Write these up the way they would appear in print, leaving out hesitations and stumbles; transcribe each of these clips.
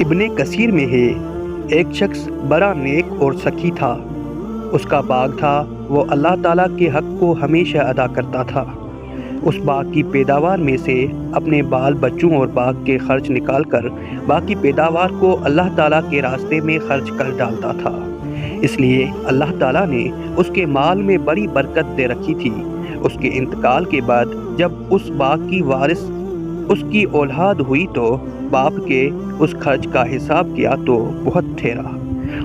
ابن کثیر میں ہے، ایک شخص بڑا نیک اور سخی تھا۔ اس کا باغ تھا، وہ اللہ تعالیٰ کے حق کو ہمیشہ ادا کرتا تھا۔ اس باغ کی پیداوار میں سے اپنے بال بچوں اور باغ کے خرچ نکال کر باقی پیداوار کو اللہ تعالیٰ کے راستے میں خرچ کر ڈالتا تھا۔ اس لیے اللہ تعالیٰ نے اس کے مال میں بڑی برکت دے رکھی تھی۔ اس کے انتقال کے بعد جب اس باغ کی وارث اس کی اولاد ہوئی تو باپ کے اس خرچ کا حساب کیا تو بہت ٹھہرا۔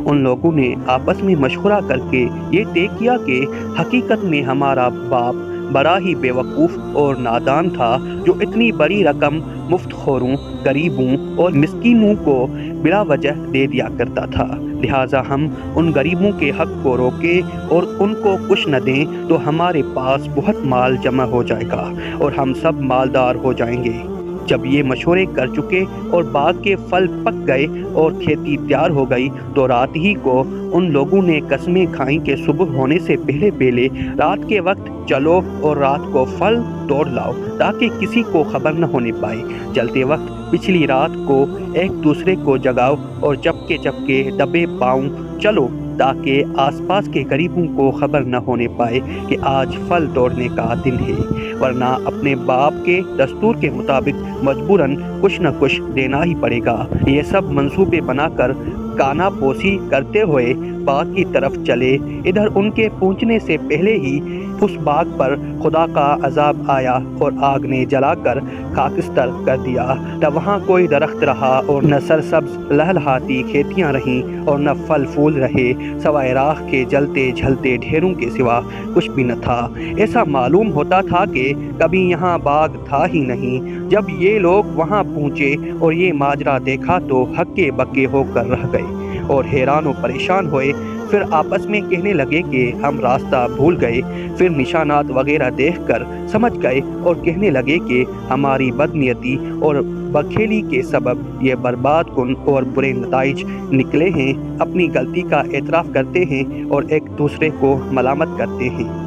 ان لوگوں نے آپس میں مشورہ کر کے یہ طے کیا کہ حقیقت میں ہمارا باپ بڑا ہی بے وقوف اور نادان تھا جو اتنی بڑی رقم مفت خوروں، غریبوں اور مسکینوں کو بلا وجہ دے دیا کرتا تھا۔ لہٰذا ہم ان غریبوں کے حق کو روکیں اور ان کو کچھ نہ دیں تو ہمارے پاس بہت مال جمع ہو جائے گا اور ہم سب مالدار ہو جائیں گے۔ جب یہ مشورے کر چکے اور باغ کے پھل پک گئے اور کھیتی تیار ہو گئی تو رات ہی کو ان لوگوں نے قسمیں کھائیں کہ صبح ہونے سے پہلے پہلے رات کے وقت چلو اور رات کو پھل توڑ لاؤ تاکہ کسی کو خبر نہ ہونے پائے۔ چلتے وقت پچھلی رات کو ایک دوسرے کو جگاؤ اور چپکے چپکے دبے پاؤں چلو تاکہ آس پاس کے غریبوں کو خبر نہ ہونے پائے کہ آج پھل توڑنے کا دن ہے، ورنہ اپنے باپ کے دستور کے مطابق مجبوراً کچھ نہ کچھ دینا ہی پڑے گا۔ یہ سب منصوبے بنا کر کانا پوسی کرتے ہوئے باغ کی طرف چلے۔ ادھر ان کے پہنچنے سے پہلے ہی اس باغ پر خدا کا عذاب آیا اور آگ نے جلا کر خاکستر کر دیا۔ نہ وہاں کوئی درخت رہا اور نہ سرسبز لہلہاتی کھیتیاں رہیں اور نہ پھل پھول رہے، سوائے راکھ کے جلتے جھلتے ڈھیروں کے سوا کچھ بھی نہ تھا۔ ایسا معلوم ہوتا تھا کہ کبھی یہاں باغ تھا ہی نہیں۔ جب یہ لوگ وہاں پہنچے اور یہ ماجرا دیکھا تو ہکے بکے ہو کر رہ گئے اور حیران و پریشان ہوئے۔ پھر آپس میں کہنے لگے کہ ہم راستہ بھول گئے۔ پھر نشانات وغیرہ دیکھ کر سمجھ گئے اور کہنے لگے کہ ہماری بدنیتی اور بخیلی کے سبب یہ برباد کن اور برے نتائج نکلے ہیں۔ اپنی غلطی کا اعتراف کرتے ہیں اور ایک دوسرے کو ملامت کرتے ہیں۔